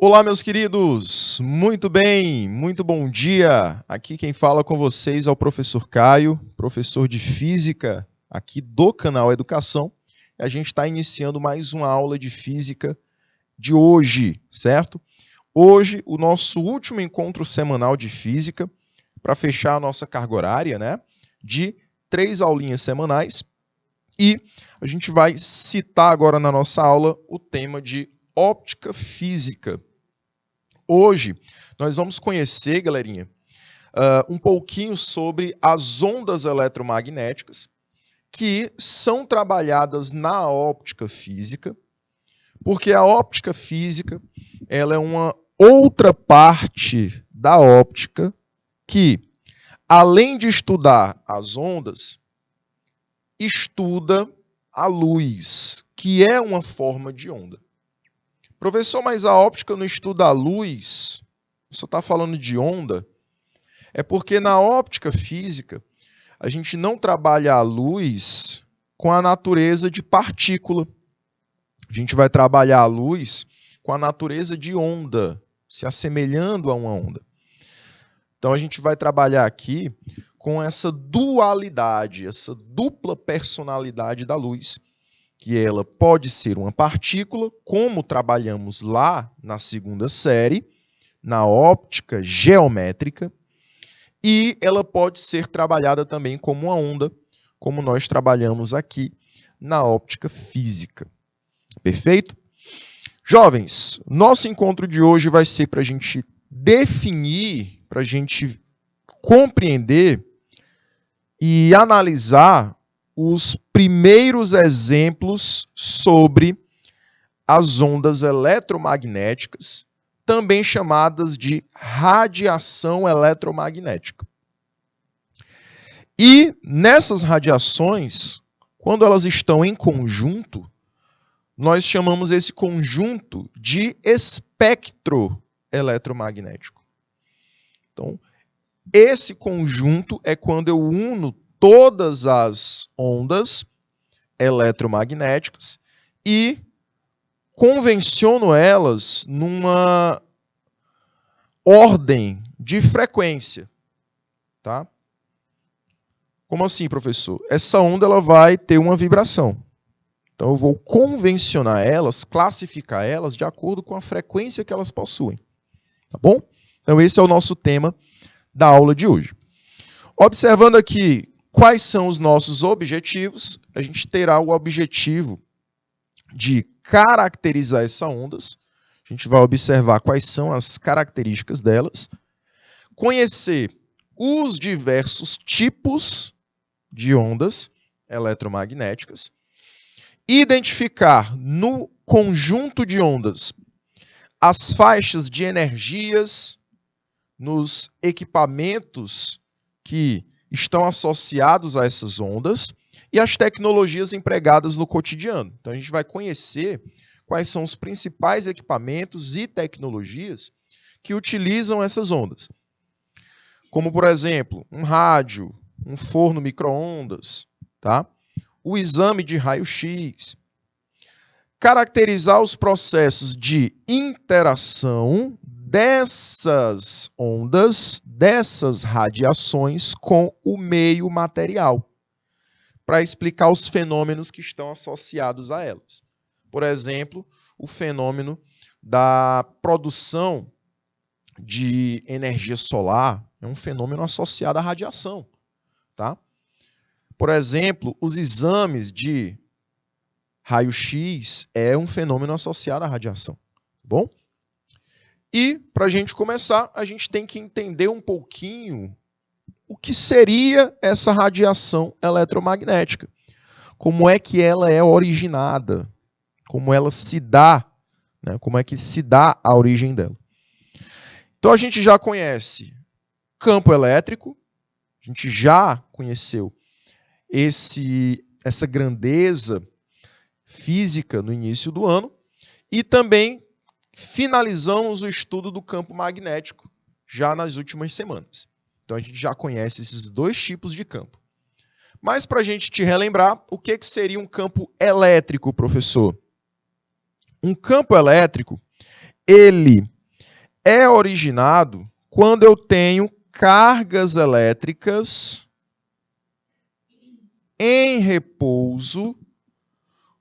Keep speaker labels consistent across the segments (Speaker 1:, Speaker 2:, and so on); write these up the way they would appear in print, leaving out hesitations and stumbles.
Speaker 1: Olá, meus queridos! Muito bem, muito bom dia! Aqui quem fala com vocês é o professor Caio, professor de Física aqui do canal Educação. A gente está iniciando mais uma aula de Física de hoje, certo? Hoje, o nosso último encontro semanal de Física, para fechar a nossa carga horária, né? De 3 aulinhas semanais. E a gente vai citar agora na nossa aula o tema de óptica física. Hoje, nós vamos conhecer, galerinha, um pouquinho sobre as ondas eletromagnéticas que são trabalhadas na óptica física, porque a óptica física ela é uma outra parte da óptica que, além de estudar as ondas, estuda a luz, que é uma forma de onda. Professor, mas a óptica não estuda a luz? Só está falando de onda? É porque na óptica física, a gente não trabalha a luz com a natureza de partícula. A gente vai trabalhar a luz com a natureza de onda, se assemelhando a uma onda. Então a gente vai trabalhar aqui com essa dualidade, essa dupla personalidade da luz, que ela pode ser uma partícula, como trabalhamos lá na segunda série, na óptica geométrica, e ela pode ser trabalhada também como uma onda, como nós trabalhamos aqui na óptica física. Perfeito? Jovens, nosso encontro de hoje vai ser para a gente definir, para a gente compreender e analisar os primeiros exemplos sobre as ondas eletromagnéticas, também chamadas de radiação eletromagnética. E nessas radiações, quando elas estão em conjunto, nós chamamos esse conjunto de espectro eletromagnético. Então, esse conjunto é quando eu uno todas as ondas eletromagnéticas e convenciono elas numa ordem de frequência, tá? Como assim, professor? Essa onda ela vai ter uma vibração. Então eu vou convencionar elas, classificar elas de acordo com a frequência que elas possuem, tá bom? Então esse é o nosso tema da aula de hoje. Observando aqui quais são os nossos objetivos, a gente terá o objetivo de caracterizar essas ondas. A gente vai observar quais são as características delas, conhecer os diversos tipos de ondas eletromagnéticas, identificar no conjunto de ondas as faixas de energias nos equipamentos que estão associados a essas ondas e as tecnologias empregadas no cotidiano. Então, a gente vai conhecer quais são os principais equipamentos e tecnologias que utilizam essas ondas. Como, por exemplo, um rádio, um forno micro-ondas, tá? O exame de raio-x. Caracterizar os processos de interação dessas ondas, dessas radiações com o meio material, para explicar os fenômenos que estão associados a elas. Por exemplo, o fenômeno da produção de energia solar é um fenômeno associado à radiação, tá? Por exemplo, os exames de raio-x é um fenômeno associado à radiação, bom? E, para a gente começar, a gente tem que entender um pouquinho o que seria essa radiação eletromagnética. Como é que ela é originada, como ela se dá, né? Como é que se dá a origem dela. Então, a gente já conhece campo elétrico, a gente já conheceu essa grandeza física no início do ano, e também finalizamos o estudo do campo magnético já nas últimas semanas. Então a gente já conhece esses dois tipos de campo. Mas para a gente te relembrar, o que seria um campo elétrico, professor? Um campo elétrico, ele é originado quando eu tenho cargas elétricas em repouso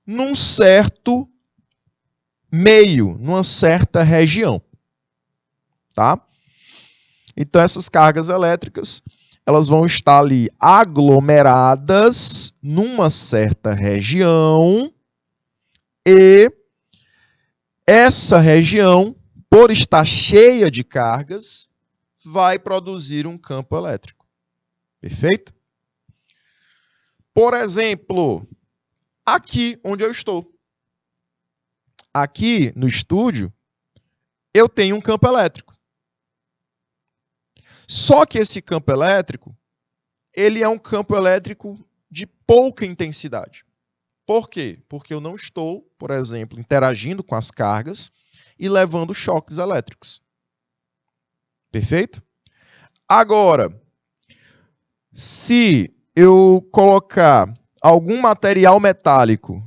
Speaker 1: num certo meio, numa certa região, tá? Então essas cargas elétricas, elas vão estar ali aglomeradas numa certa região e essa região, por estar cheia de cargas, vai produzir um campo elétrico. Perfeito? Por exemplo, aqui onde eu estou. Aqui no estúdio, eu tenho um campo elétrico. Só que esse campo elétrico, ele é um campo elétrico de pouca intensidade. Por quê? Porque eu não estou, por exemplo, interagindo com as cargas e levando choques elétricos. Perfeito? Agora, se eu colocar algum material metálico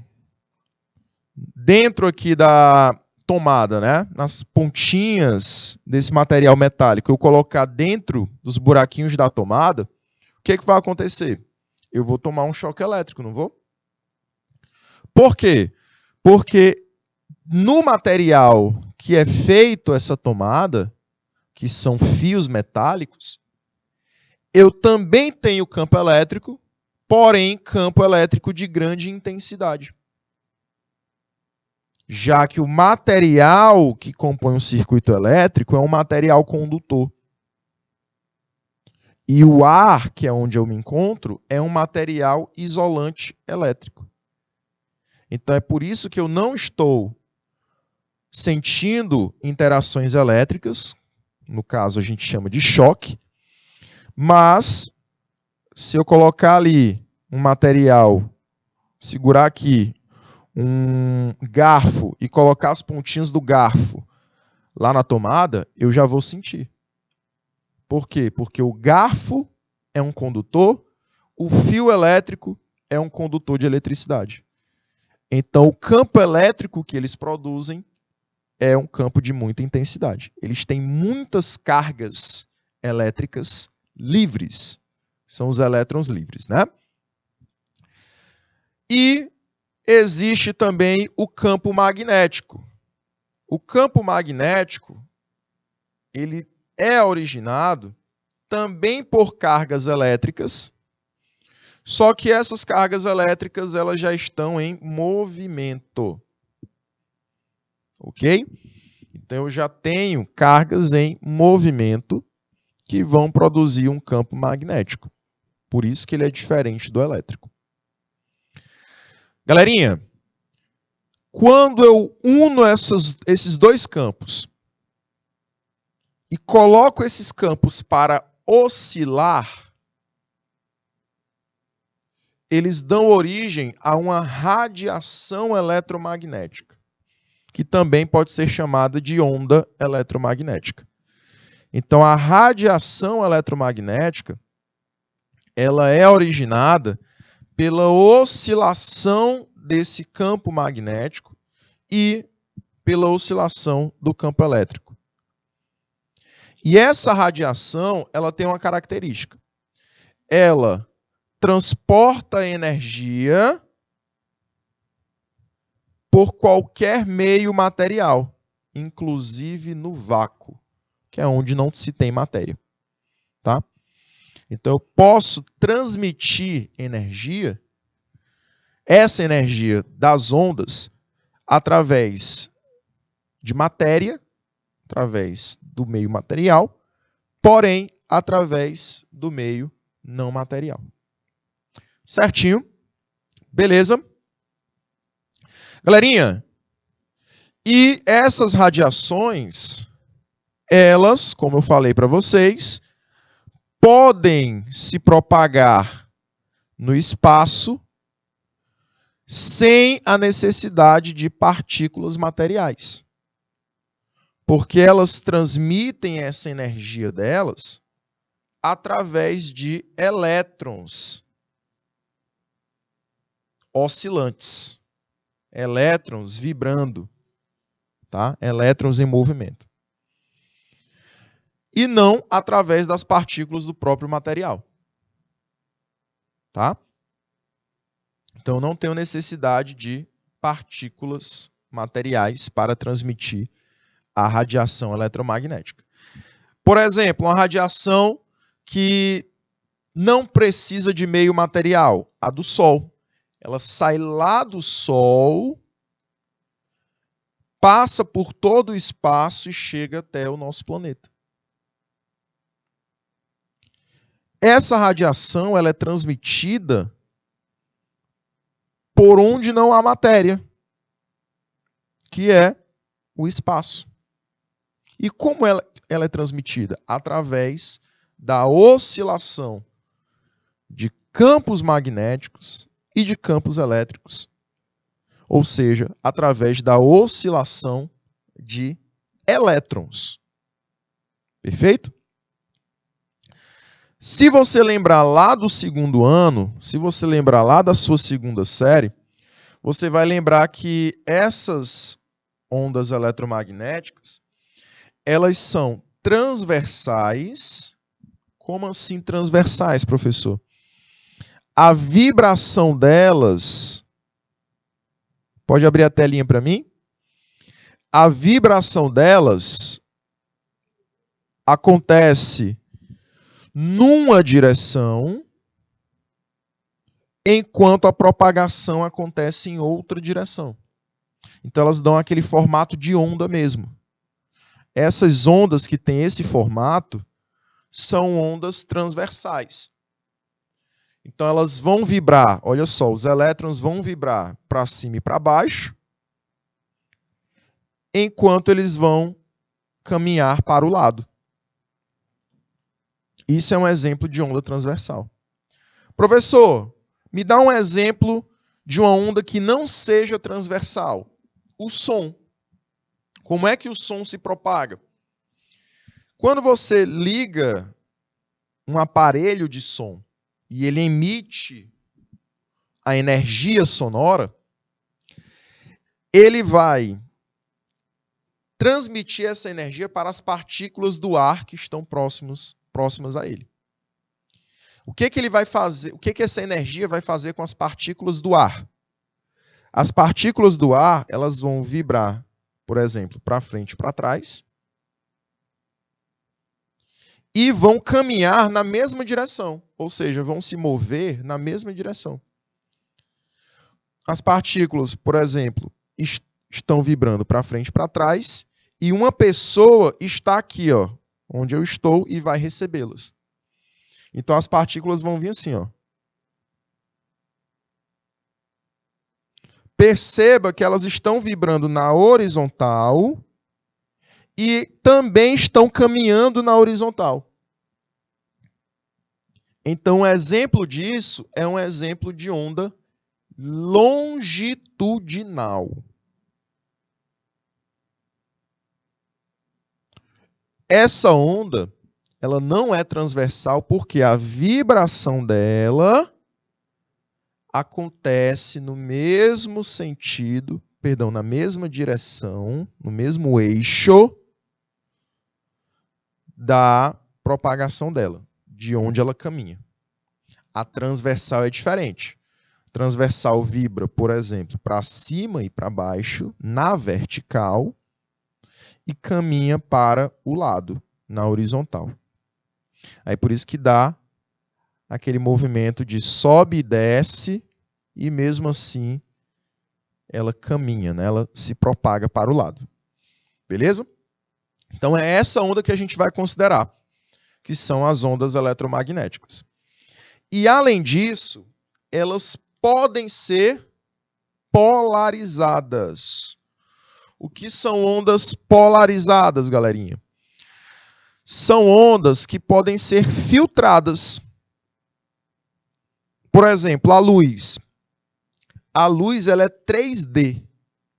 Speaker 1: dentro aqui da tomada, né? Nas pontinhas desse material metálico, eu colocar dentro dos buraquinhos da tomada, o que vai acontecer? Eu vou tomar um choque elétrico, não vou? Por quê? Porque no material que é feito essa tomada, que são fios metálicos, eu também tenho campo elétrico, porém campo elétrico de grande intensidade. Já que o material que compõe um circuito elétrico é um material condutor. E o ar, que é onde eu me encontro, é um material isolante elétrico. Então é por isso que eu não estou sentindo interações elétricas, no caso a gente chama de choque, mas se eu colocar ali um material, segurar aqui um garfo e colocar as pontinhas do garfo lá na tomada, eu já vou sentir. Por quê? Porque o garfo é um condutor, o fio elétrico é um condutor de eletricidade. Então, o campo elétrico que eles produzem é um campo de muita intensidade. Eles têm muitas cargas elétricas livres. São os elétrons livres, né? E existe também o campo magnético. O campo magnético, ele é originado também por cargas elétricas, só que essas cargas elétricas elas já estão em movimento. Ok? Então eu já tenho cargas em movimento que vão produzir um campo magnético. Por isso que ele é diferente do elétrico. Galerinha, quando eu uno esses dois campos e coloco esses campos para oscilar, eles dão origem a uma radiação eletromagnética, que também pode ser chamada de onda eletromagnética. Então, a radiação eletromagnética, ela é originada pela oscilação desse campo magnético e pela oscilação do campo elétrico. E essa radiação, ela tem uma característica. Ela transporta energia por qualquer meio material, inclusive no vácuo, que é onde não se tem matéria. Tá? Então, eu posso transmitir energia, essa energia das ondas, através de matéria, através do meio material, porém, através do meio não material. Certinho? Beleza? Galerinha, e essas radiações, elas, como eu falei para vocês, podem se propagar no espaço sem a necessidade de partículas materiais. Porque elas transmitem essa energia delas através de elétrons oscilantes, elétrons vibrando, tá? Elétrons em movimento. e não através das partículas do próprio material. Tá? Então, não tenho necessidade de partículas materiais para transmitir a radiação eletromagnética. Por exemplo, uma radiação que não precisa de meio material, a do Sol. Ela sai lá do Sol, passa por todo o espaço e chega até o nosso planeta. Essa radiação ela é transmitida por onde não há matéria, que é o espaço. E como ela é transmitida? Através da oscilação de campos magnéticos e de campos elétricos. Ou seja, através da oscilação de elétrons. Perfeito? Se você lembrar lá do segundo ano, se você lembrar lá da sua segunda série, você vai lembrar que essas ondas eletromagnéticas, elas são transversais. Como assim transversais, professor? A vibração delas... Pode abrir a telinha para mim? A vibração delas acontece numa direção, enquanto a propagação acontece em outra direção. Então elas dão aquele formato de onda mesmo. Essas ondas que têm esse formato são ondas transversais. Então elas vão vibrar, olha só, os elétrons vão vibrar para cima e para baixo, enquanto eles vão caminhar para o lado. Isso é um exemplo de onda transversal. Professor, me dá um exemplo de uma onda que não seja transversal. O som. Como é que o som se propaga? Quando você liga um aparelho de som e ele emite a energia sonora, ele vai transmitir essa energia para as partículas do ar que estão próximas a ele. O que ele vai fazer? O que essa energia vai fazer com as partículas do ar? As partículas do ar, elas vão vibrar, por exemplo, para frente e para trás, e vão caminhar na mesma direção, ou seja, vão se mover na mesma direção. As partículas, por exemplo, estão vibrando para frente e para trás, e uma pessoa está aqui, ó, onde eu estou, e vai recebê-las. Então as partículas vão vir assim, ó. Perceba que elas estão vibrando na horizontal e também estão caminhando na horizontal. Então, um exemplo disso é um exemplo de onda longitudinal. Essa onda, ela não é transversal porque a vibração dela acontece no mesmo sentido, perdão, na mesma direção, no mesmo eixo da propagação dela, de onde ela caminha. A transversal é diferente. A transversal vibra, por exemplo, para cima e para baixo, na vertical, e caminha para o lado, na horizontal. Aí por isso que dá aquele movimento de sobe e desce, e mesmo assim ela caminha, né? Ela se propaga para o lado. Beleza? Então é essa onda que a gente vai considerar, que são as ondas eletromagnéticas. E além disso, elas podem ser polarizadas. O que são ondas polarizadas, galerinha? São ondas que podem ser filtradas. Por exemplo, a luz. A luz ela é 3D.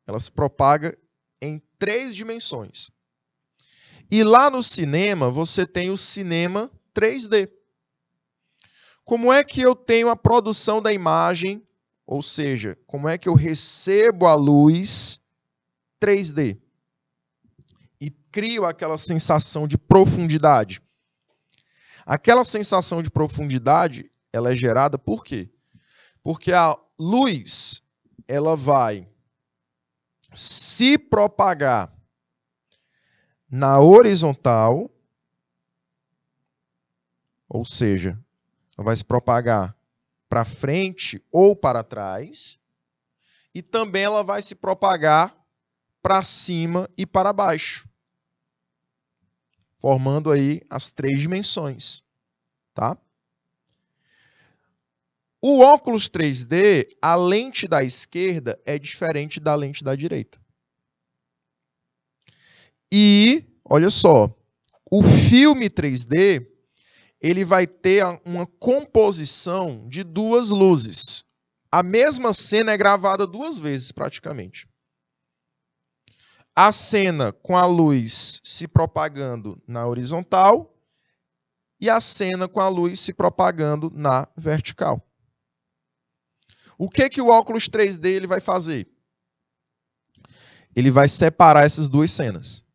Speaker 1: Ela se propaga em 3 dimensões. E lá no cinema, você tem o cinema 3D. Como é que eu tenho a produção da imagem? Ou seja, como é que eu recebo a luz 3D? e criam aquela sensação de profundidade. Aquela sensação de profundidade, ela é gerada por quê? Porque a luz, ela vai se propagar na horizontal, ou seja, ela vai se propagar para frente ou para trás, e também ela vai se propagar para cima e para baixo, formando aí as 3 dimensões, tá? O óculos 3D, a lente da esquerda é diferente da lente da direita. E, olha só, o filme 3D, ele vai ter uma composição de 2 luzes. A mesma cena é gravada 2 vezes, praticamente. A cena com a luz se propagando na horizontal e a cena com a luz se propagando na vertical. O que o óculos 3D ele vai fazer? Ele vai separar essas 2 cenas.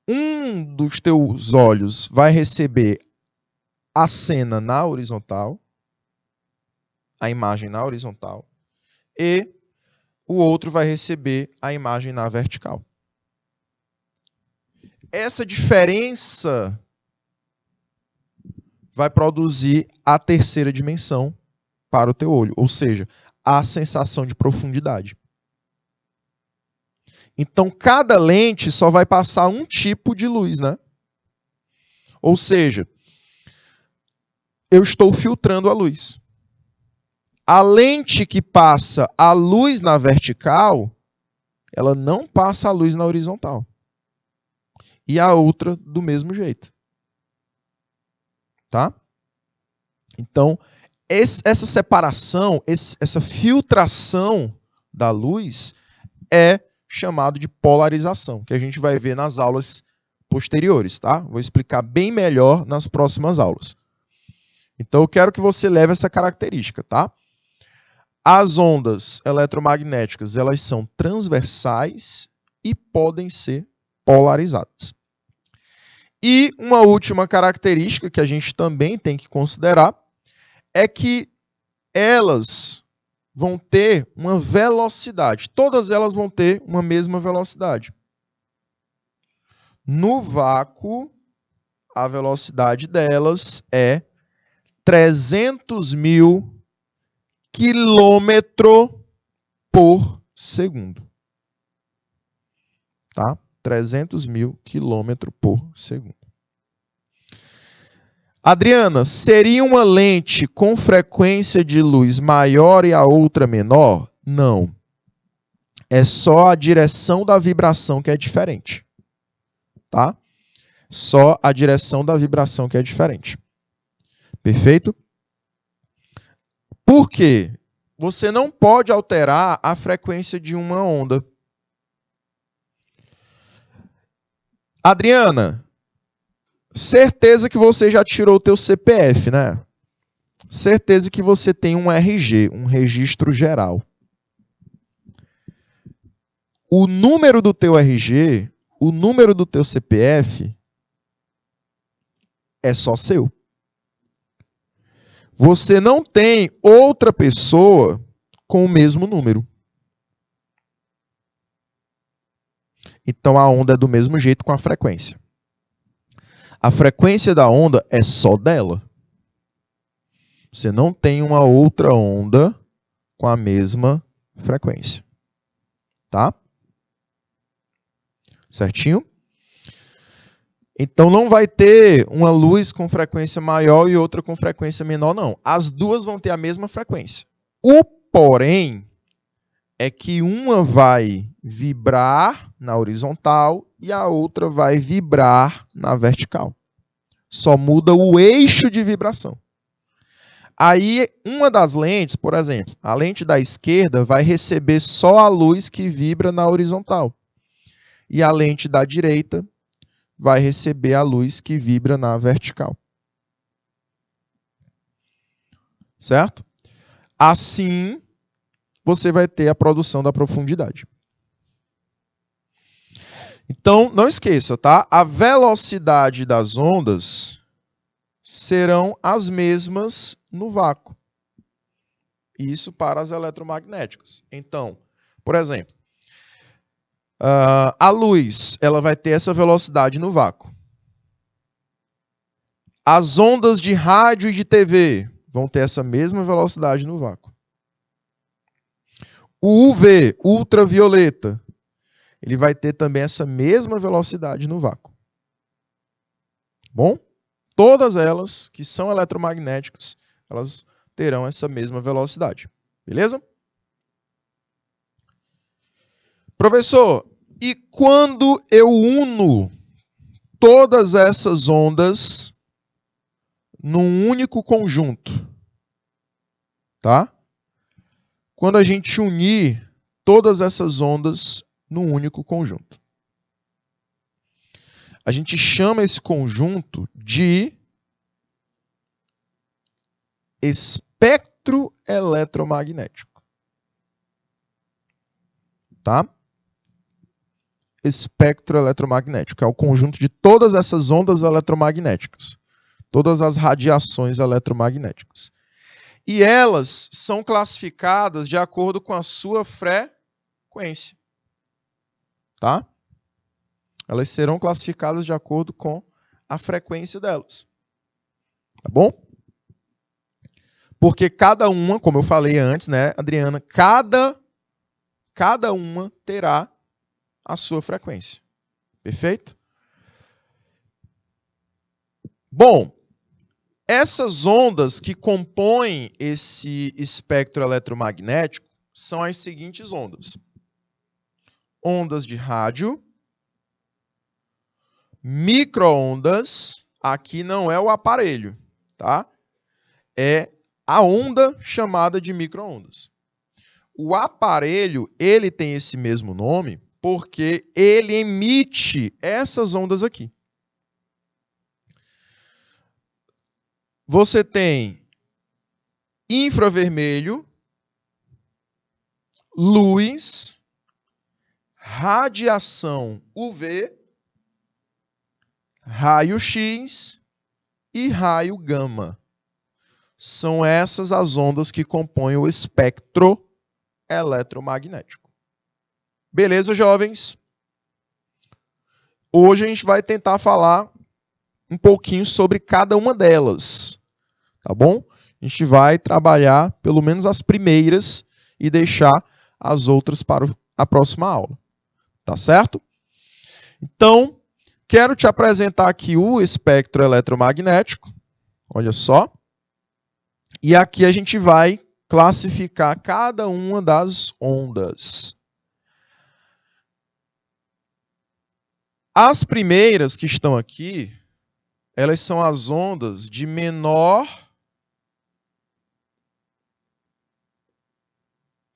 Speaker 1: Um dos teus olhos vai receber a cena na horizontal, a imagem na horizontal, e o outro vai receber a imagem na vertical. Essa diferença vai produzir a terceira dimensão para o teu olho, ou seja, a sensação de profundidade. Então, cada lente só vai passar um tipo de luz, né? Ou seja, eu estou filtrando a luz. A lente que passa a luz na vertical, ela não passa a luz na horizontal. E a outra do mesmo jeito. Tá? Então, essa separação, essa filtração da luz é chamado de polarização, que a gente vai ver nas aulas posteriores, tá? Vou explicar bem melhor nas próximas aulas. Então, eu quero que você leve essa característica, tá? As ondas eletromagnéticas, elas são transversais e podem ser polarizadas. E uma última característica que a gente também tem que considerar é que elas vão ter uma velocidade. Todas elas vão ter uma mesma velocidade. No vácuo, a velocidade delas é 300.000 quilômetro por segundo. Tá? 300.000 quilômetro por segundo. Adriana, seria uma lente com frequência de luz maior e a outra menor? Não. É só a direção da vibração que é diferente. Tá? Só a direção da vibração que é diferente. Perfeito? Por quê? Você não pode alterar a frequência de uma onda. Adriana, certeza que você já tirou o teu CPF, né? Certeza que você tem um RG, um registro geral. O número do teu RG, o número do teu CPF é só seu. Você não tem outra pessoa com o mesmo número. Então a onda é do mesmo jeito com a frequência. A frequência da onda é só dela. Você não tem uma outra onda com a mesma frequência. Tá? Certinho? Então não vai ter uma luz com frequência maior e outra com frequência menor, não. As duas vão ter a mesma frequência. O porém é que uma vai vibrar na horizontal e a outra vai vibrar na vertical. Só muda o eixo de vibração. Aí, uma das lentes, por exemplo, a lente da esquerda vai receber só a luz que vibra na horizontal. E a lente da direita vai receber a luz que vibra na vertical. Certo? Assim, você vai ter a produção da profundidade. Então, não esqueça, tá? A velocidade das ondas serão as mesmas no vácuo. Isso para as eletromagnéticas. Então, por exemplo, a luz ela vai ter essa velocidade no vácuo. As ondas de rádio e de TV vão ter essa mesma velocidade no vácuo. O UV, ultravioleta, ele vai ter também essa mesma velocidade no vácuo. Bom? Todas elas que são eletromagnéticas, elas terão essa mesma velocidade. Beleza? Professor, e quando eu uno todas essas ondas num único conjunto, tá? Quando a gente unir todas essas ondas num único conjunto, a gente chama esse conjunto de espectro eletromagnético. Tá? Espectro eletromagnético é o conjunto de todas essas ondas eletromagnéticas, todas as radiações eletromagnéticas. E elas são classificadas de acordo com a sua frequência. Tá? Elas serão classificadas de acordo com a frequência delas. Tá bom? Porque cada uma, como eu falei antes, né, Adriana, cada uma terá a sua frequência. Perfeito? Bom, essas ondas que compõem esse espectro eletromagnético são as seguintes ondas. Ondas de rádio, micro-ondas, aqui não é o aparelho, tá? É a onda chamada de micro-ondas. O aparelho, ele tem esse mesmo nome porque ele emite essas ondas aqui. Você tem infravermelho, luz, radiação UV, raio-x e raio gama. São essas as ondas que compõem o espectro eletromagnético. Beleza, jovens? Hoje a gente vai tentar falar um pouquinho sobre cada uma delas, tá bom? A gente vai trabalhar pelo menos as primeiras e deixar as outras para a próxima aula, tá certo? Então, quero te apresentar aqui o espectro eletromagnético, olha só. E aqui a gente vai classificar cada uma das ondas. As primeiras que estão aqui, elas são as ondas de menor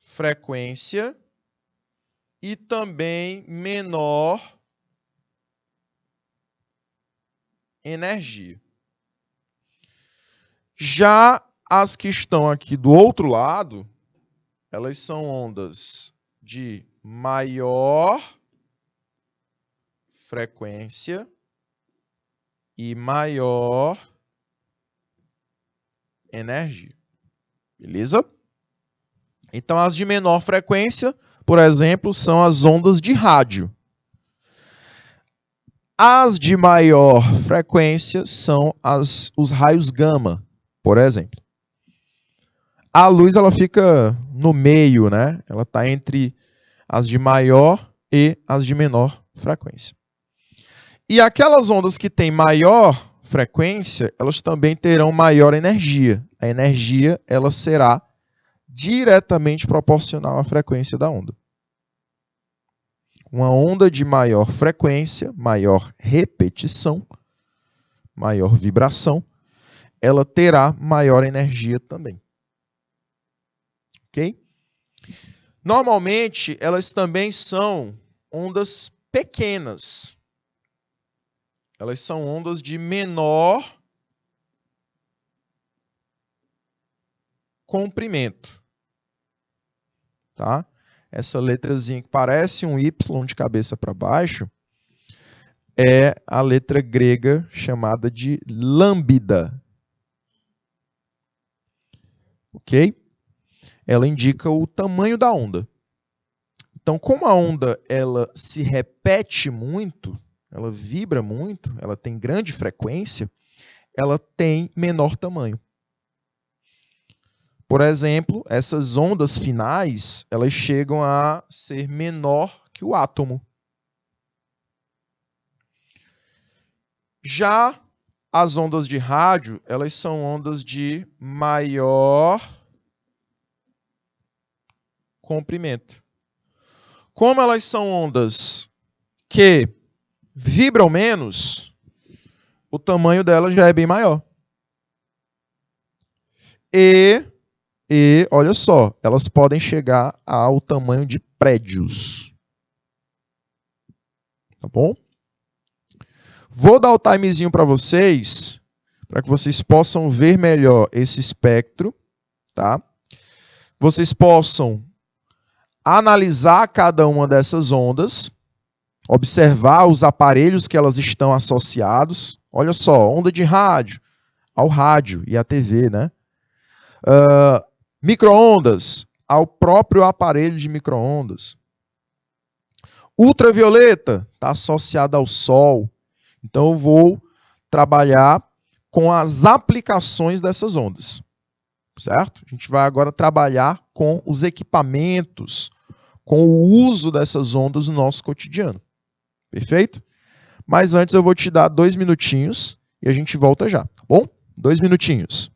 Speaker 1: frequência e também menor energia. Já as que estão aqui do outro lado, elas são ondas de maior frequência e maior energia. Beleza? Então, as de menor frequência, por exemplo, são as ondas de rádio. As de maior frequência são os raios gama, por exemplo. A luz ela fica no meio, né? Ela está entre as de maior e as de menor frequência. E aquelas ondas que têm maior frequência, elas também terão maior energia. A energia ela será diretamente proporcional à frequência da onda. Uma onda de maior frequência, maior repetição, maior vibração, ela terá maior energia também. Ok? Normalmente, elas também são ondas pequenas. Elas são ondas de menor comprimento. Tá? Essa letrazinha que parece um Y de cabeça para baixo é a letra grega chamada de lambda. Ok? Ela indica o tamanho da onda. Então, como a onda ela se repete muito, ela vibra muito, ela tem grande frequência, ela tem menor tamanho. Por exemplo, essas ondas finais, elas chegam a ser menor que o átomo. Já as ondas de rádio, elas são ondas de maior comprimento. Como elas são ondas que vibram menos, o tamanho delas já é bem maior. E olha só, elas podem chegar ao tamanho de prédios. Tá bom? Vou dar o timezinho para vocês, para que vocês possam ver melhor esse espectro, tá? Vocês possam analisar cada uma dessas ondas, observar os aparelhos que elas estão associados. Olha só, onda de rádio, ao rádio e à TV, né? Micro-ondas, ao próprio aparelho de micro-ondas. Ultravioleta está associada ao sol. Então eu vou trabalhar com as aplicações dessas ondas, certo? A gente vai agora trabalhar com os equipamentos, com o uso dessas ondas no nosso cotidiano. Perfeito? Mas antes eu vou te dar 2 minutinhos e a gente volta já, tá bom? 2 minutinhos.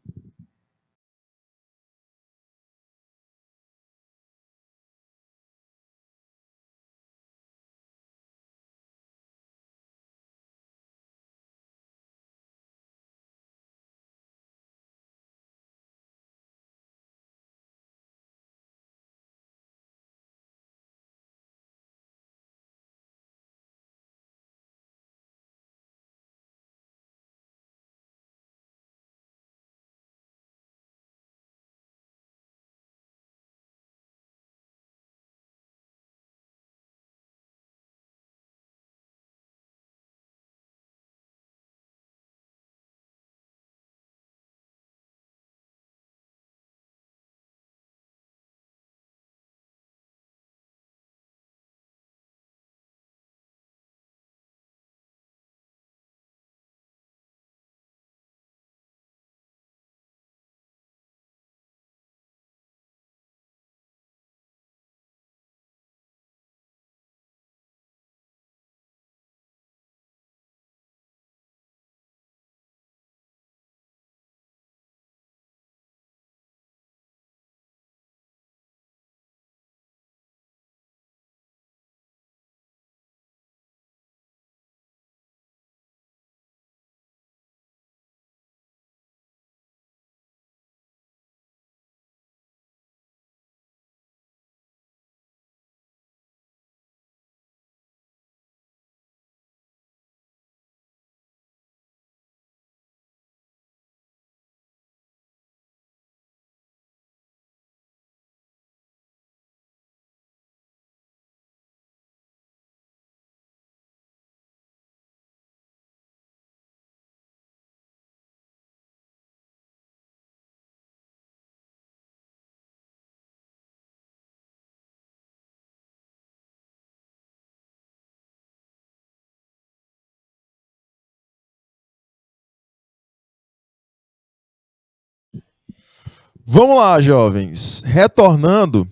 Speaker 1: Vamos lá, jovens. Retornando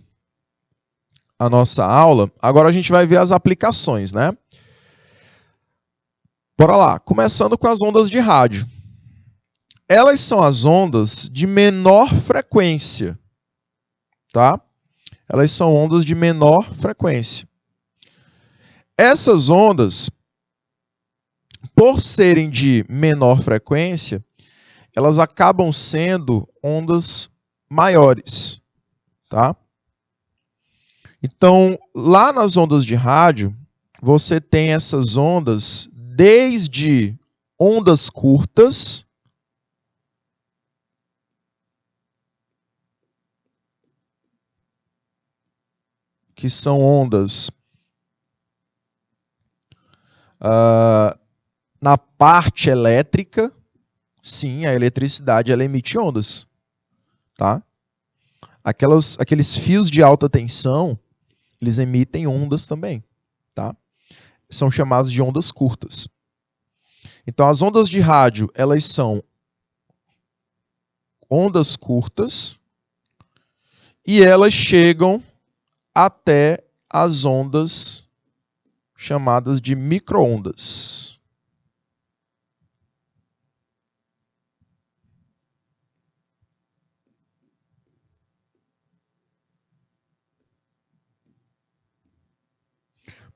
Speaker 1: à nossa aula, agora a gente vai ver as aplicações, né? Bora lá. Começando com as ondas de rádio. Elas são as ondas de menor frequência, tá? Elas são ondas de menor frequência. Essas ondas, por serem de menor frequência, elas acabam sendo ondas maiores, tá? Então, lá nas ondas de rádio, você tem essas ondas desde ondas curtas, que são ondas Na parte elétrica, sim, a eletricidade ela emite ondas, tá? Aqueles fios de alta tensão, eles emitem ondas também, tá? São chamados de ondas curtas. Então, as ondas de rádio, elas são ondas curtas e elas chegam até as ondas chamadas de micro-ondas.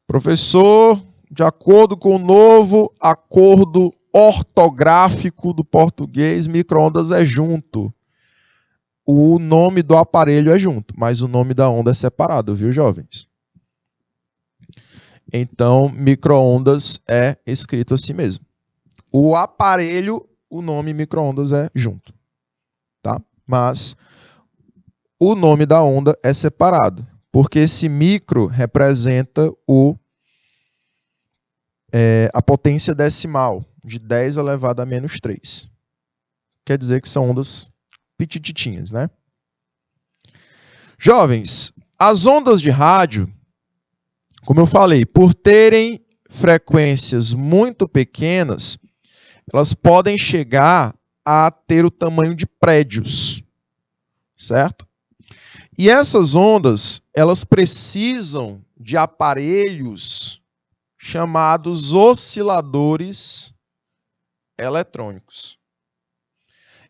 Speaker 1: Professor, de acordo com o novo acordo ortográfico do português, micro-ondas é junto. O nome do aparelho é junto, mas o nome da onda é separado, viu, jovens? Então, micro-ondas é escrito assim mesmo. O aparelho, o nome micro-ondas é junto, tá? Mas o nome da onda é separado, porque esse micro representa a potência decimal de 10 elevado a menos 3. Quer dizer que são ondas pitititinhas, né? Jovens, as ondas de rádio, como eu falei, por terem frequências muito pequenas, elas podem chegar a ter o tamanho de prédios, certo? E essas ondas, elas precisam de aparelhos chamados osciladores eletrônicos.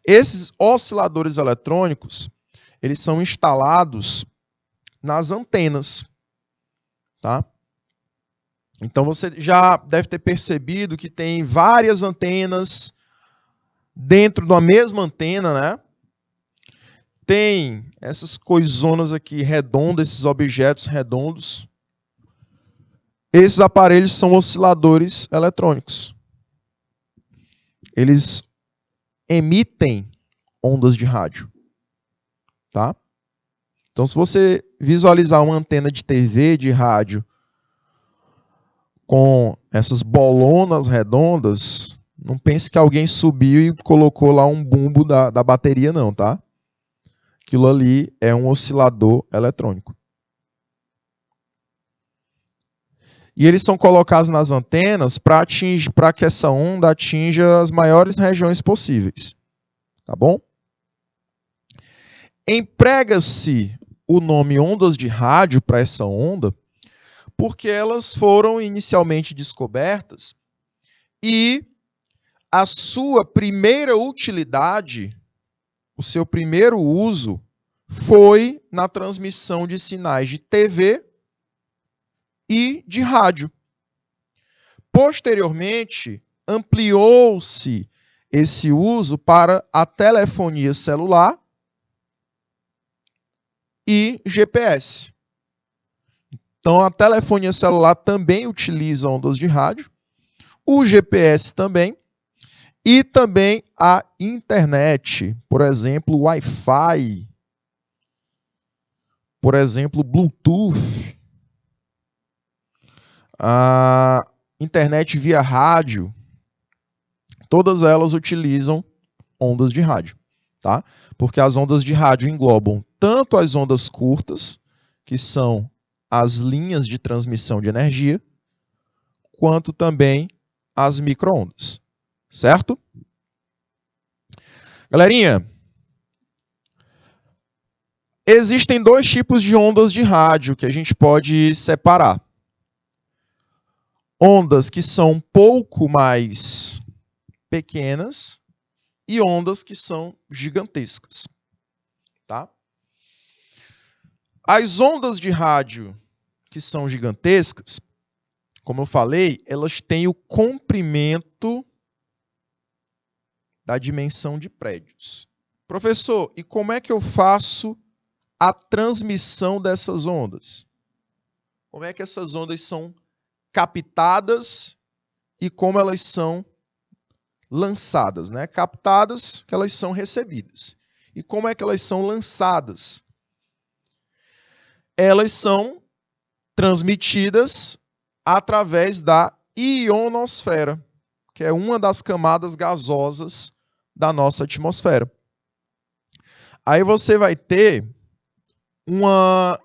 Speaker 1: Esses osciladores eletrônicos, eles são instalados nas antenas, tá? Então você já deve ter percebido que tem várias antenas dentro da mesma antena, né? Tem essas coisonas aqui redondas, esses objetos redondos. Esses aparelhos são osciladores eletrônicos. Eles emitem ondas de rádio, tá? Então, se você visualizar uma antena de TV, de rádio, com essas bolonas redondas, não pense que alguém subiu e colocou lá um bumbo da bateria, não, tá? Aquilo ali é um oscilador eletrônico. E eles são colocados nas antenas para que essa onda atinja as maiores regiões possíveis. Tá bom? Emprega-se o nome ondas de rádio para essa onda porque elas foram inicialmente descobertas e a sua primeira utilidade, o seu primeiro uso, foi na transmissão de sinais de TV e de rádio. Posteriormente, ampliou-se esse uso para a telefonia celular e GPS. Então, a telefonia celular também utiliza ondas de rádio, o GPS também, e também a internet, por exemplo, Wi-Fi, por exemplo, Bluetooth, a internet via rádio, todas elas utilizam ondas de rádio, tá? Porque as ondas de rádio englobam tanto as ondas curtas, que são as linhas de transmissão de energia, quanto também as micro-ondas, certo? Galerinha, existem dois tipos de ondas de rádio que a gente pode separar. Ondas que são um pouco mais pequenas e ondas que são gigantescas, tá? As ondas de rádio que são gigantescas, como eu falei, elas têm o comprimento da dimensão de prédios. Professor, e como é que eu faço a transmissão dessas ondas? Como é que essas ondas são captadas e como elas são lançadas, né? Captadas, que elas são recebidas. E como é que elas são lançadas? Elas são transmitidas através da ionosfera, que é uma das camadas gasosas da nossa atmosfera. Aí você vai ter uma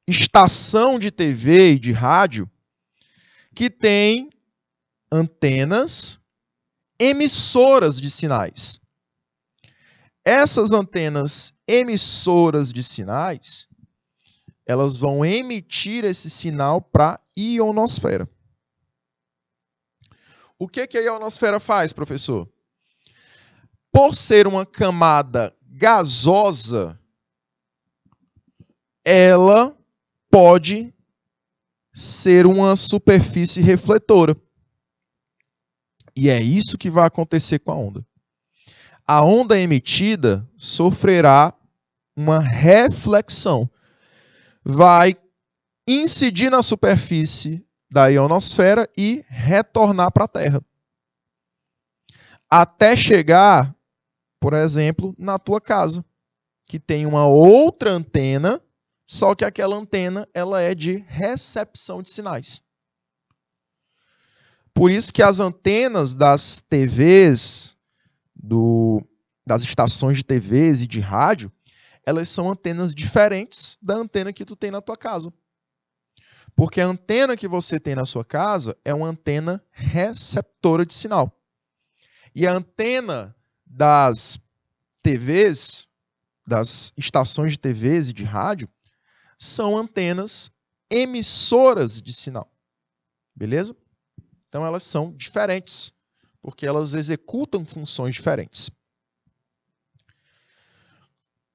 Speaker 1: estação de TV e de rádio que tem antenas emissoras de sinais. Essas antenas emissoras de sinais, elas vão emitir esse sinal para a ionosfera. O que a ionosfera faz, professor? Por ser uma camada gasosa, ela pode ser uma superfície refletora. E é isso que vai acontecer com a onda. A onda emitida sofrerá uma reflexão. Vai incidir na superfície da ionosfera e retornar para a Terra. Até chegar, por exemplo, na tua casa, que tem uma outra antena, só que aquela antena ela é de recepção de sinais. Por isso que as antenas das TVs, das estações de TVs e de rádio, elas são antenas diferentes da antena que tu tem na tua casa. Porque a antena que você tem na sua casa é uma antena receptora de sinal. E a antena das TVs, das estações de TVs e de rádio, são antenas emissoras de sinal. Beleza? Então elas são diferentes, porque elas executam funções diferentes.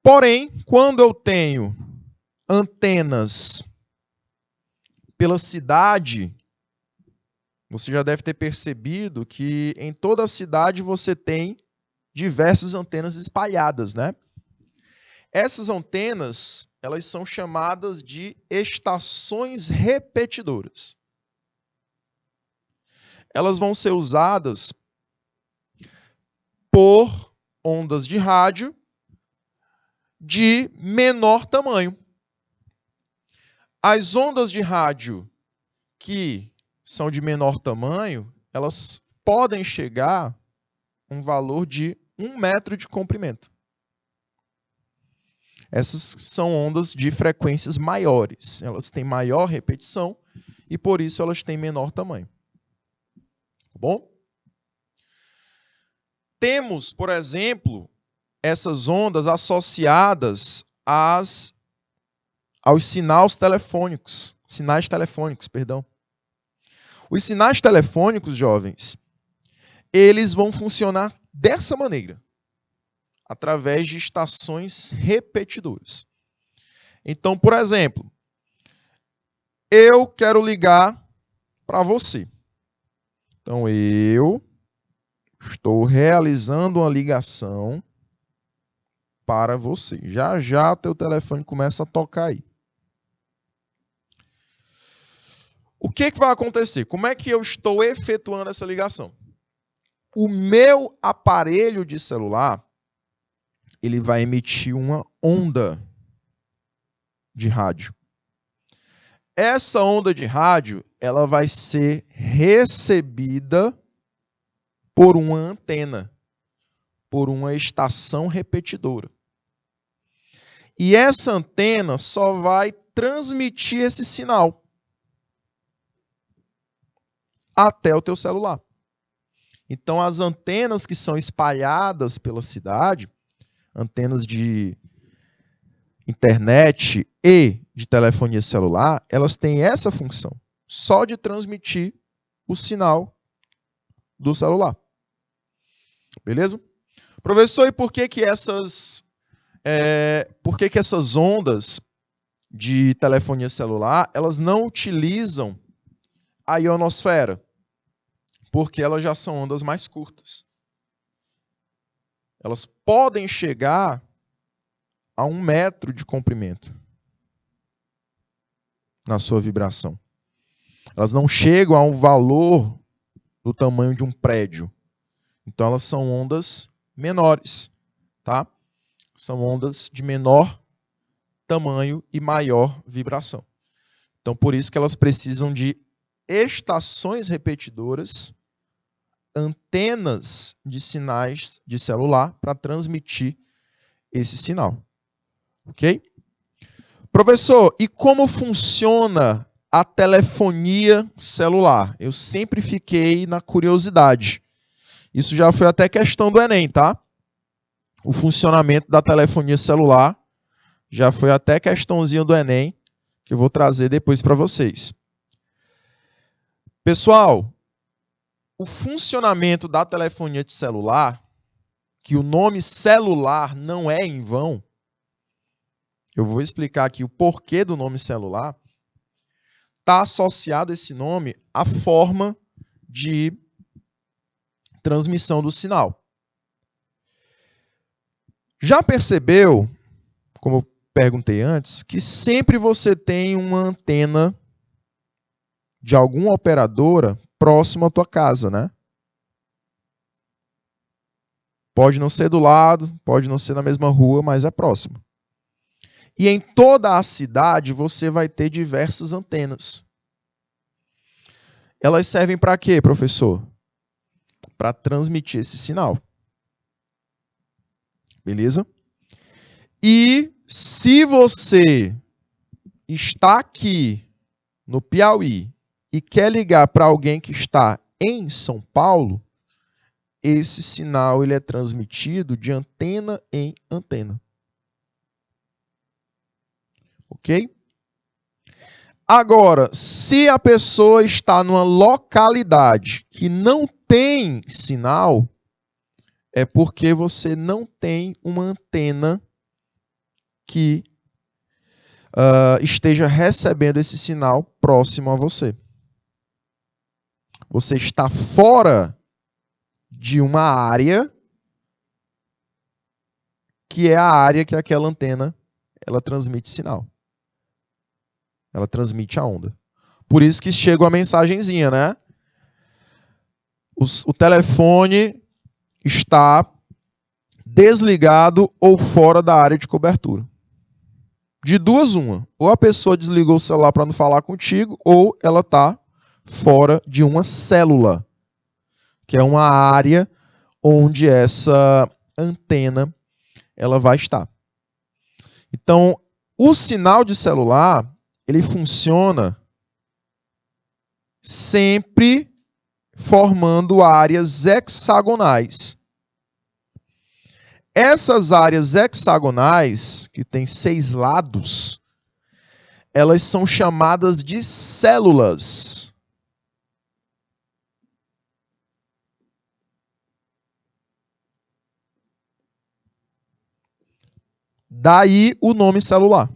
Speaker 1: Porém, quando eu tenho antenas pela cidade, você já deve ter percebido que em toda a cidade você tem diversas antenas espalhadas, né? Essas antenas, elas são chamadas de estações repetidoras. Elas vão ser usadas por ondas de rádio de menor tamanho. As ondas de rádio que são de menor tamanho, elas podem chegar a um valor de 1 metro de comprimento. Essas são ondas de frequências maiores. Elas têm maior repetição e, por isso, elas têm menor tamanho. Tá bom? Temos, por exemplo, essas ondas associadas aos sinais telefônicos. Os sinais telefônicos, jovens, eles vão funcionar dessa maneira, através de estações repetidoras. Então, por exemplo, eu quero ligar para você. Então, eu estou realizando uma ligação para você. Já já teu telefone começa a tocar aí. O que vai acontecer? Como é que eu estou efetuando essa ligação? O meu aparelho de celular, ele vai emitir uma onda de rádio. Essa onda de rádio, ela vai ser recebida por uma antena, por uma estação repetidora. E essa antena só vai transmitir esse sinal até o teu celular. Então, as antenas que são espalhadas pela cidade, antenas de internet e de telefonia celular, elas têm essa função, só de transmitir o sinal do celular. Beleza? Professor, e por que essas ondas de telefonia celular, elas não utilizam a ionosfera? Porque elas já são ondas mais curtas. Elas podem chegar a 1 metro de comprimento na sua vibração. Elas não chegam a um valor do tamanho de um prédio. Então, elas são ondas menores, tá? São ondas de menor tamanho e maior vibração. Então, por isso que elas precisam de estações repetidoras, antenas de sinais de celular para transmitir esse sinal. Ok? Professor, e como funciona a telefonia celular? Eu sempre fiquei na curiosidade. Isso já foi até questão do Enem, tá? O funcionamento da telefonia celular já foi até questãozinha do Enem, que eu vou trazer depois para vocês. Pessoal, o funcionamento da telefonia de celular, que o nome celular não é em vão, eu vou explicar aqui o porquê do nome celular, está associado esse nome à forma de transmissão do sinal. Já percebeu, como eu perguntei antes, que sempre você tem uma antena de alguma operadora próxima à tua casa, né? Pode não ser do lado, pode não ser na mesma rua, mas é próximo. E em toda a cidade você vai ter diversas antenas. Elas servem para quê, professor? Para transmitir esse sinal. Beleza? E se você está aqui no Piauí e quer ligar para alguém que está em São Paulo, esse sinal ele é transmitido de antena em antena. Ok? Agora, se a pessoa está numa localidade que não tem sinal, é porque você não tem uma antena que esteja recebendo esse sinal próximo a você. Você está fora de uma área que é a área que aquela antena ela transmite sinal. Ela transmite a onda. Por isso que chega uma mensagenzinha, né? O telefone está desligado ou fora da área de cobertura. De duas, uma. Ou a pessoa desligou o celular para não falar contigo, ou ela está fora de uma célula, que é uma área onde essa antena ela vai estar. Então, o sinal de celular, ele funciona sempre formando áreas hexagonais. Essas áreas hexagonais, que têm 6 lados, elas são chamadas de células. Daí o nome celular.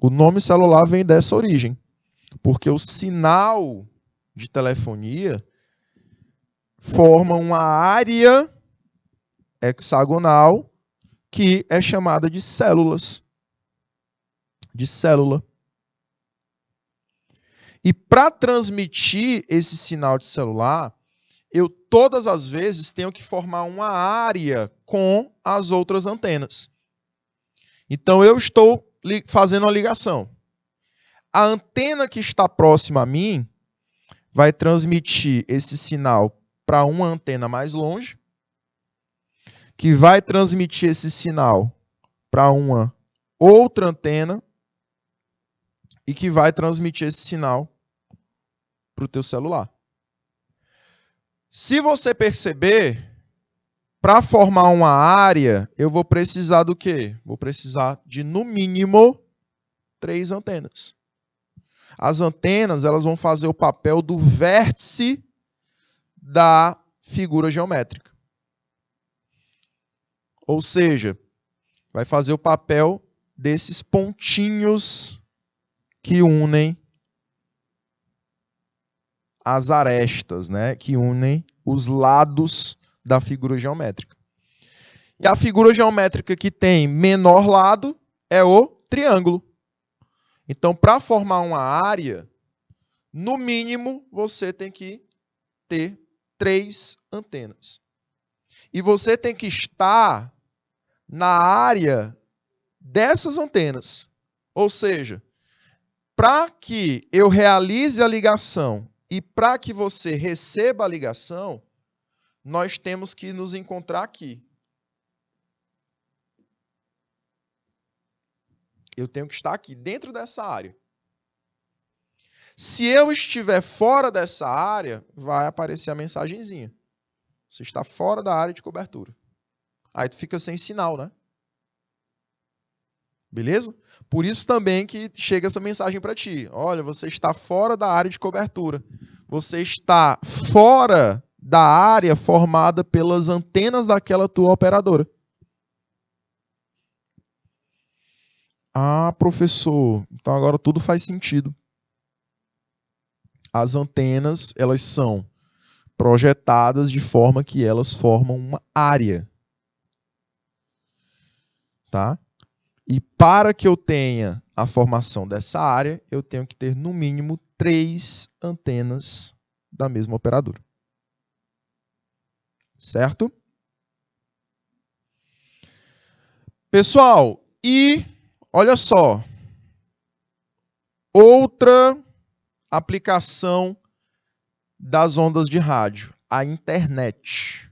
Speaker 1: O nome celular vem dessa origem, porque o sinal de telefonia forma uma área hexagonal que é chamada de células. De célula. E para transmitir esse sinal de celular, eu todas as vezes tenho que formar uma área com as outras antenas. Então eu estou fazendo uma ligação. A antena que está próxima a mim vai transmitir esse sinal para uma antena mais longe, que vai transmitir esse sinal para uma outra antena e que vai transmitir esse sinal para o teu celular. Se você perceber, para formar uma área, eu vou precisar do quê? Vou precisar de, no mínimo, 3 antenas. As antenas elas vão fazer o papel do vértice da figura geométrica. Ou seja, vai fazer o papel desses pontinhos que unem as arestas, né? Que unem os lados da figura geométrica. E a figura geométrica que tem menor lado é o triângulo. Então, para formar uma área, no mínimo, você tem que ter 3 antenas. E você tem que estar na área dessas antenas. Ou seja, para que eu realize a ligação e para que você receba a ligação, nós temos que nos encontrar aqui. Eu tenho que estar aqui, dentro dessa área. Se eu estiver fora dessa área, vai aparecer a mensagenzinha. Você está fora da área de cobertura. Aí tu fica sem sinal, né? Beleza? Por isso também que chega essa mensagem para ti. Olha, você está fora da área de cobertura. Você está fora da área formada pelas antenas daquela tua operadora. Ah, professor, então agora tudo faz sentido. As antenas, elas são projetadas de forma que elas formam uma área. Tá? E para que eu tenha a formação dessa área, eu tenho que ter no mínimo 3 antenas da mesma operadora. Certo? Pessoal, e olha só, outra aplicação das ondas de rádio, a internet.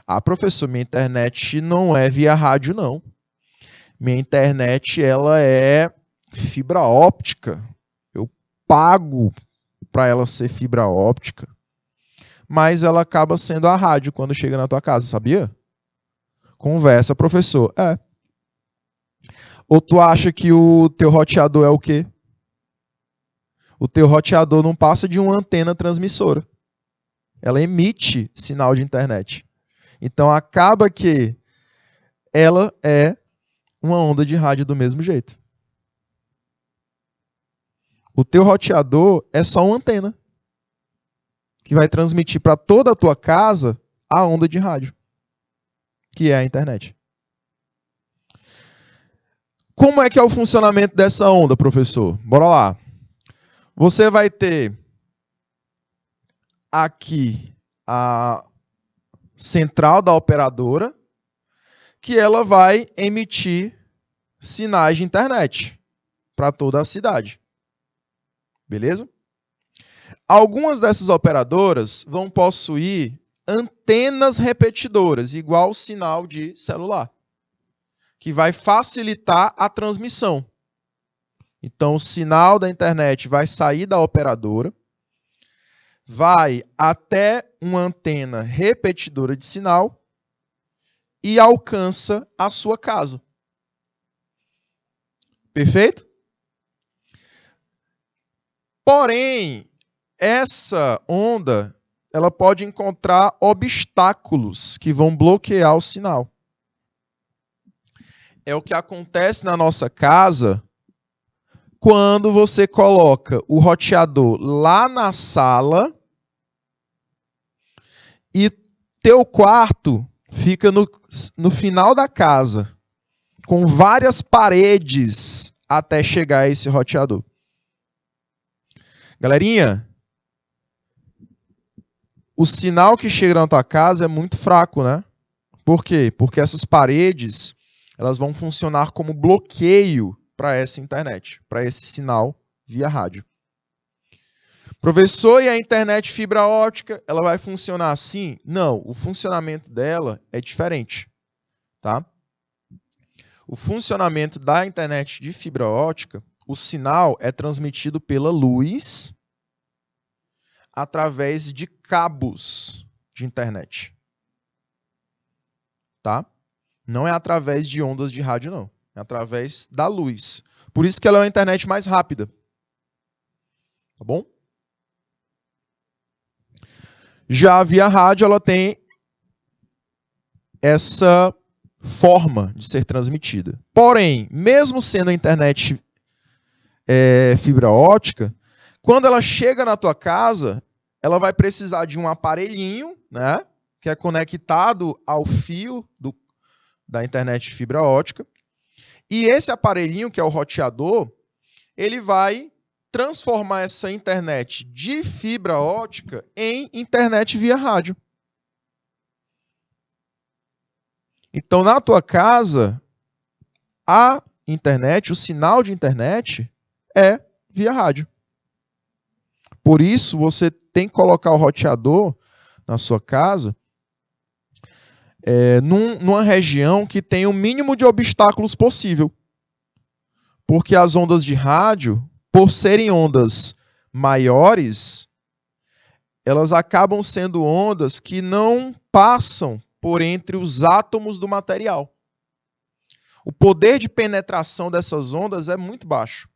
Speaker 1: Ah, professor, minha internet não é via rádio, não. Minha internet, ela é fibra óptica. Eu pago para ela ser fibra óptica, mas ela acaba sendo a rádio quando chega na tua casa, sabia? Conversa, professor. É. Ou tu acha que o teu roteador é o quê? O teu roteador não passa de uma antena transmissora. Ela emite sinal de internet. Então acaba que ela é uma onda de rádio do mesmo jeito. O teu roteador é só uma antena que vai transmitir para toda a tua casa a onda de rádio, que é a internet. Como é que é o funcionamento dessa onda, professor? Bora lá. Você vai ter aqui a central da operadora, que ela vai emitir sinais de internet para toda a cidade. Beleza? Algumas dessas operadoras vão possuir antenas repetidoras, igual o sinal de celular, que vai facilitar a transmissão. Então, o sinal da internet vai sair da operadora, vai até uma antena repetidora de sinal e alcança a sua casa. Perfeito? Porém, essa onda, ela pode encontrar obstáculos que vão bloquear o sinal. É o que acontece na nossa casa quando você coloca o roteador lá na sala e teu quarto fica no final da casa, com várias paredes até chegar a esse roteador. Galerinha, o sinal que chega na tua casa é muito fraco, né? Por quê? Porque essas paredes, elas vão funcionar como bloqueio para essa internet, para esse sinal via rádio. Professor, e a internet fibra óptica, ela vai funcionar assim? Não, o funcionamento dela é diferente, tá? O funcionamento da internet de fibra óptica, o sinal é transmitido pela luz através de cabos de internet. Tá? Não é através de ondas de rádio, não. É através da luz. Por isso que ela é uma internet mais rápida. Tá bom? Já a via rádio, ela tem essa forma de ser transmitida. Porém, mesmo sendo a internet fibra óptica, quando ela chega na tua casa, ela vai precisar de um aparelhinho, né, que é conectado ao fio da internet fibra óptica. E esse aparelhinho, que é o roteador, ele vai transformar essa internet de fibra óptica em internet via rádio. Então, na tua casa, a internet, o sinal de internet é via rádio. Por isso, você tem que colocar o roteador na sua casa numa região que tenha o mínimo de obstáculos possível. Porque as ondas de rádio, por serem ondas maiores, elas acabam sendo ondas que não passam por entre os átomos do material. O poder de penetração dessas ondas é muito baixo.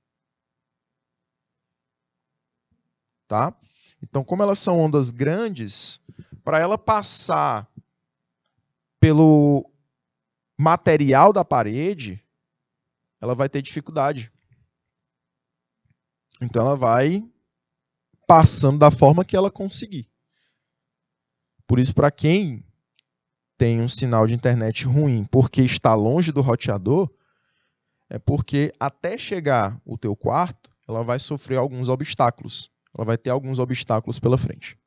Speaker 1: Tá? Então, como elas são ondas grandes, para ela passar pelo material da parede, ela vai ter dificuldade. Então, ela vai passando da forma que ela conseguir. Por isso, para quem tem um sinal de internet ruim porque está longe do roteador, é porque até chegar o teu quarto, ela vai sofrer alguns obstáculos. Ela vai ter alguns obstáculos pela frente.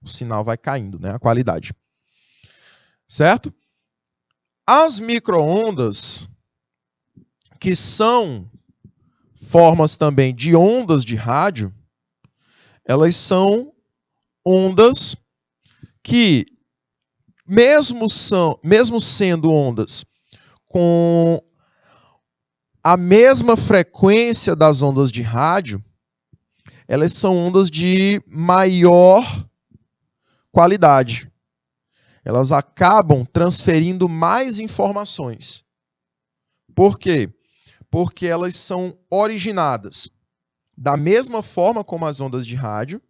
Speaker 1: O sinal vai caindo, né? A qualidade. Certo? As micro-ondas, que são formas também de ondas de rádio, elas são ondas que, mesmo sendo ondas com a mesma frequência das ondas de rádio, elas são ondas de maior qualidade. Elas acabam transferindo mais informações. Por quê? Porque elas são originadas da mesma forma como as ondas de rádio.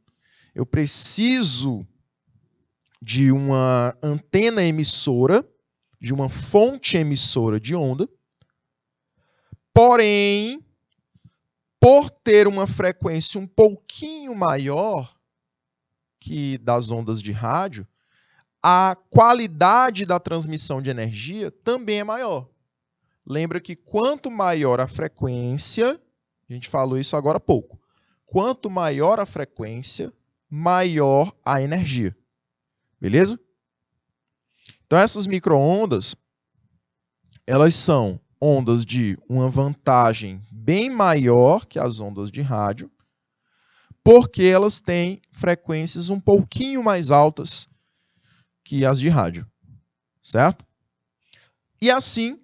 Speaker 1: Eu preciso de uma antena emissora, de uma fonte emissora de onda. Porém, por ter uma frequência um pouquinho maior que das ondas de rádio, a qualidade da transmissão de energia também é maior. Lembra que quanto maior a frequência, a gente falou isso agora há pouco, quanto maior a frequência, maior a energia. Beleza? Então essas micro-ondas, elas são ondas de uma vantagem bem maior que as ondas de rádio, porque elas têm frequências um pouquinho mais altas que as de rádio, certo? E assim,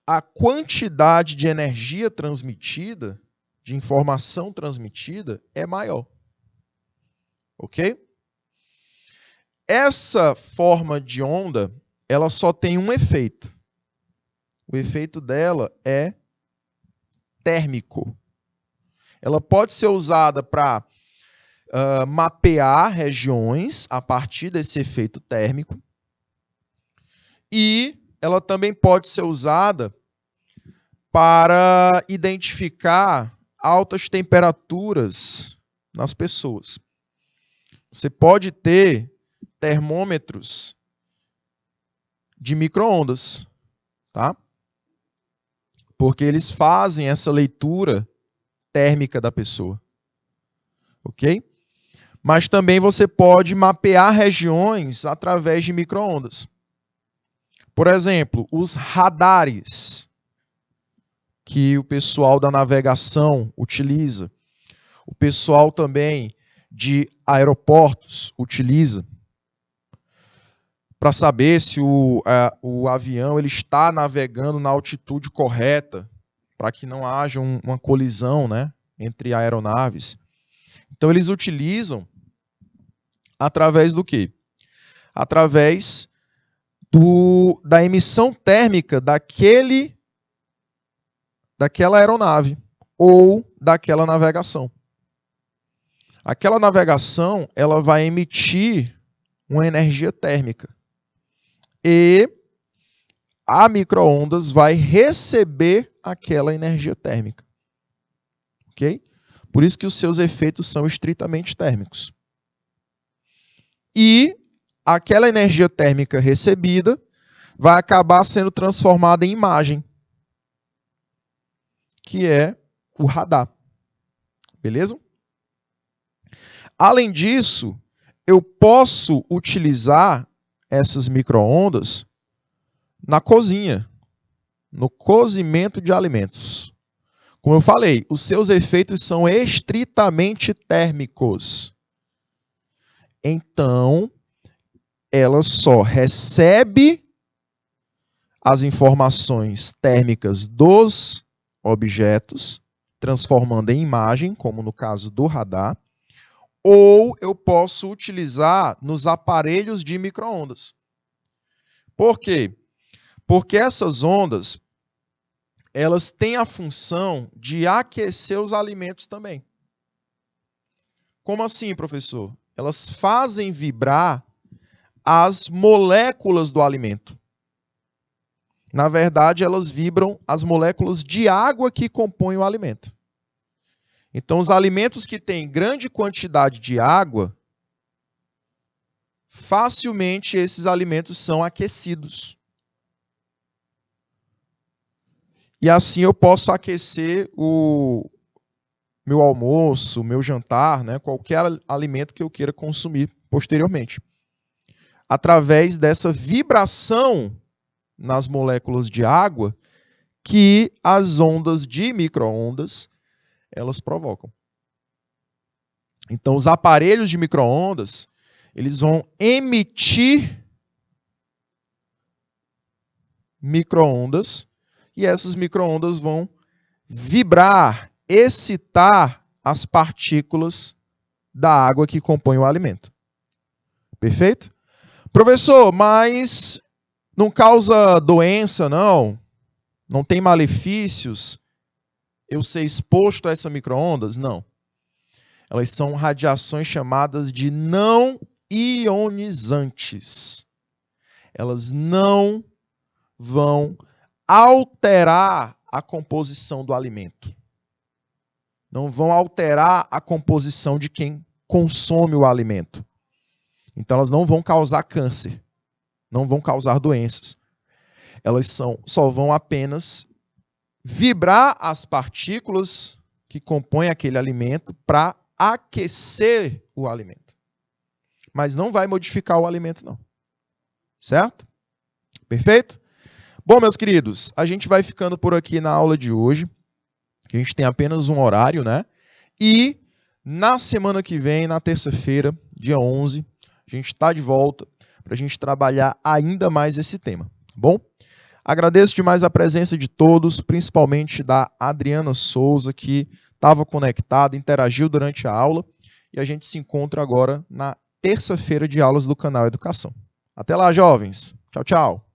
Speaker 1: a quantidade de energia transmitida, de informação transmitida, é maior. Ok? Essa forma de onda, ela só tem um efeito. O efeito dela é térmico. Ela pode ser usada para mapear regiões a partir desse efeito térmico. E ela também pode ser usada para identificar altas temperaturas nas pessoas. Você pode ter termômetros de micro-ondas, tá? Porque eles fazem essa leitura térmica da pessoa. Ok? Mas também você pode mapear regiões através de micro-ondas. Por exemplo, os radares que o pessoal da navegação utiliza, o pessoal também de aeroportos utiliza, para saber se o avião ele está navegando na altitude correta, para que não haja uma colisão, né, entre aeronaves. Então, eles utilizam através do quê? Através da emissão térmica daquela aeronave ou daquela navegação. Aquela navegação ela vai emitir uma energia térmica. E a micro-ondas vai receber aquela energia térmica. Ok? Por isso que os seus efeitos são estritamente térmicos. E aquela energia térmica recebida vai acabar sendo transformada em imagem, que é o radar. Beleza? Além disso, eu posso utilizar essas micro-ondas na cozinha, no cozimento de alimentos. Como eu falei, os seus efeitos são estritamente térmicos. Então, ela só recebe as informações térmicas dos objetos, transformando em imagem, como no caso do radar, ou eu posso utilizar nos aparelhos de micro-ondas. Por quê? Porque essas ondas, elas têm a função de aquecer os alimentos também. Como assim, professor? Elas fazem vibrar as moléculas do alimento. Na verdade, elas vibram as moléculas de água que compõem o alimento. Então, os alimentos que têm grande quantidade de água, facilmente esses alimentos são aquecidos. E assim eu posso aquecer o meu almoço, o meu jantar, né, qualquer alimento que eu queira consumir posteriormente. Através dessa vibração nas moléculas de água que as ondas de micro-ondas elas provocam. Então, os aparelhos de micro-ondas, eles vão emitir micro-ondas e essas micro-ondas vão vibrar, excitar as partículas da água que compõe o alimento. Perfeito? Professor, mas não causa doença, não? Não tem malefícios eu ser exposto a essas micro-ondas? Não. Elas são radiações chamadas de não ionizantes. Elas não vão alterar a composição do alimento. Não vão alterar a composição de quem consome o alimento. Então, elas não vão causar câncer. Não vão causar doenças. Elas só vão apenas vibrar as partículas que compõem aquele alimento para aquecer o alimento. Mas não vai modificar o alimento, não. Certo? Perfeito? Bom, meus queridos, a gente vai ficando por aqui na aula de hoje. A gente tem apenas um horário, né? E na semana que vem, na terça-feira, dia 11, a gente está de volta para a gente trabalhar ainda mais esse tema, tá bom? Agradeço demais a presença de todos, principalmente da Adriana Souza, que estava conectada, interagiu durante a aula, e a gente se encontra agora na terça-feira de aulas do canal Educação. Até lá, jovens. Tchau, tchau.